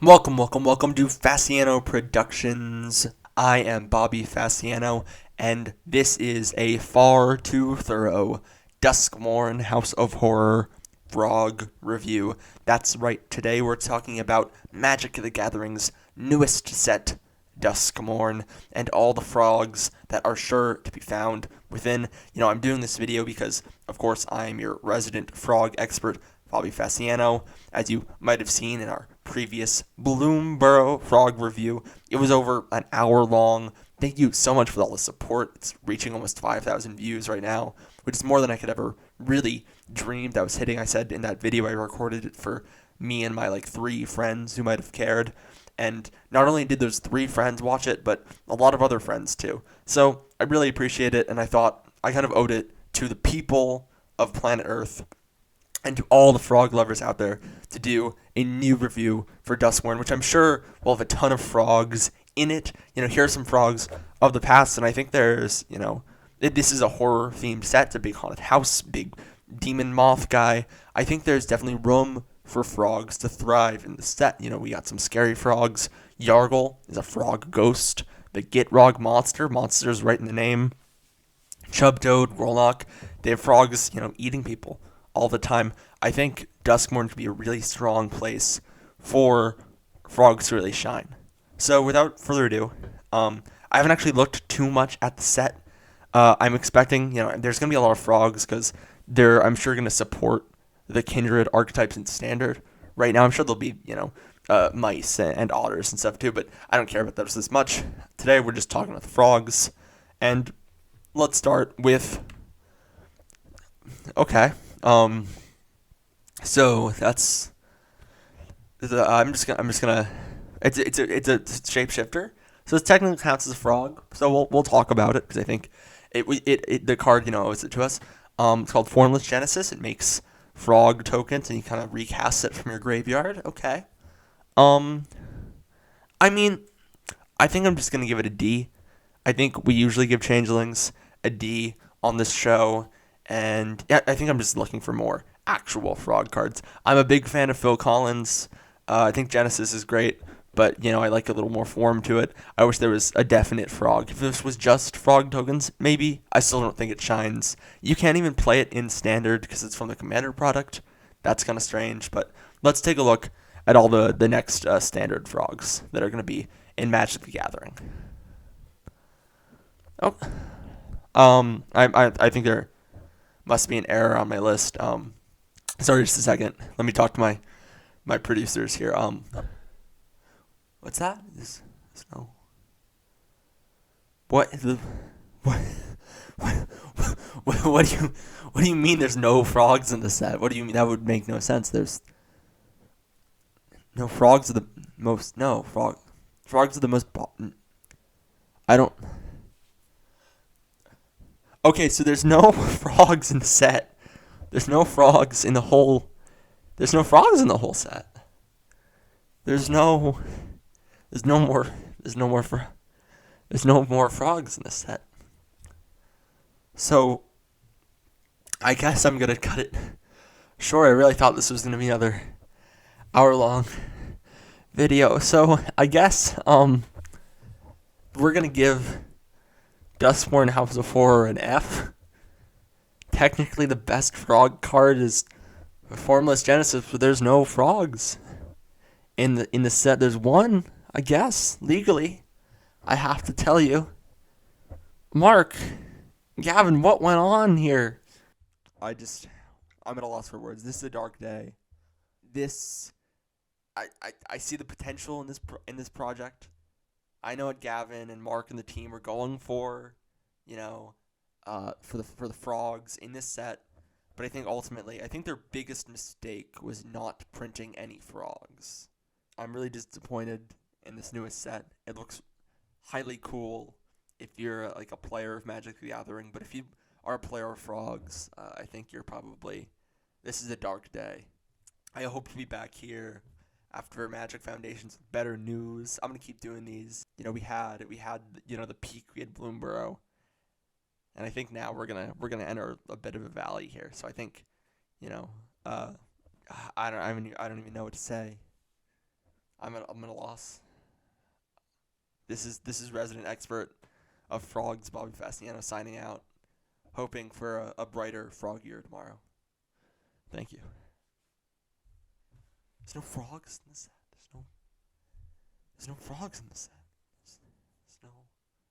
Welcome to Fasciano Productions. I am Bobby Fasciano, and this is a far too thorough Duskmourn House of Horror Frog review. That's right, today we're talking about Magic the Gathering's newest set, Duskmourn, and all the frogs that are sure to be found within. I'm doing this video because, of course, I'm your resident frog expert, Bobby Fasciano. As you might have seen in our previous Bloomburrow frog review, it was over an hour long. Thank you so much for all the support. It's reaching almost 5,000 views right now, which is more than I could ever really dream that was hitting. I said in that video I recorded it for me and my three friends who might have cared. And not only did those three friends watch it, but a lot of other friends too. So I really appreciate it, and I thought I kind of owed it to the people of planet Earth and to all the frog lovers out there to do a new review for Duskmourn, which I'm sure will have a ton of frogs in it. Here are some frogs of the past, and I think this is a horror themed set. It's a big haunted house, big demon moth guy. I think there's definitely room for frogs to thrive in the set. We got some scary frogs. Yargle is a frog ghost. The Gitrog monster's right in the name. Chubtoad, Rollock, they have frogs, eating people all the time. I think Duskmourn could be a really strong place for frogs to really shine. So without further ado, I haven't actually looked too much at the set. I'm expecting, there's going to be a lot of frogs because they're, I'm sure, going to support the kindred archetypes in standard. Right now, I'm sure there'll be, mice and otters and stuff too, but I don't care about those as much. Today, we're just talking about the frogs. And let's start with, okay. So that's I'm just gonna it's a shapeshifter, so it technically counts as a frog. So we'll talk about it because I think it the card owes it to us. It's called Formless Genesis. It makes frog tokens and you kind of recast it from your graveyard. Okay. Um, I mean, I think I'm just gonna give it a D. I think we usually give changelings a D on this show, and yeah, I think I'm just looking for more actual frog cards. I'm a big fan of Phil Collins. I think Genesis is great, but I like a little more form to it. I wish there was a definite frog. If this was just frog tokens, maybe. I still don't think it shines. You can't even play it in standard because it's from the Commander product. That's kind of strange, but let's take a look at all the next standard frogs that are going to be in Magic the Gathering. Oh, I think there must be an error on my list. Sorry, just a second. Let me talk to my producers here. What's that? There's no. What the what, what do you mean? There's no frogs in the set? What do you mean? That would make no sense. There's no frogs. Are the most no frog. Frogs are the most. I don't. Okay, so there's no frogs in the set. There's no frogs in the whole. There's no frogs in the whole set. There's no. There's no more. There's no more. There's no more frogs in this set. So, I guess I'm gonna cut it. Sure, I really thought this was gonna be another hour-long video. So I guess we're gonna give Duskmourn House of Horror an F. Technically, the best frog card is Formless Genesis, but there's no frogs in the set. There's one, I guess, legally. I have to tell you, Mark, Gavin, what went on here? I'm at a loss for words. This is a dark day. This, I see the potential in this project. I know what Gavin and Mark and the team are going for, for the frogs in this set. But I think ultimately, their biggest mistake was not printing any frogs. I'm really disappointed in this newest set. It looks highly cool if you're a player of Magic the Gathering, but if you are a player of frogs, I think this is a dark day. I hope to be back here after Magic Foundations with better news. I'm gonna keep doing these. We had the peak. We had Bloomburrow, and I think now we're gonna enter a bit of a valley here. So I think, I don't even know what to say. I'm at a loss. This is resident expert of frogs, Bobby Fasciano, signing out, hoping for a brighter frog year tomorrow. Thank you. There's no frogs in the set. There's no frogs in the set.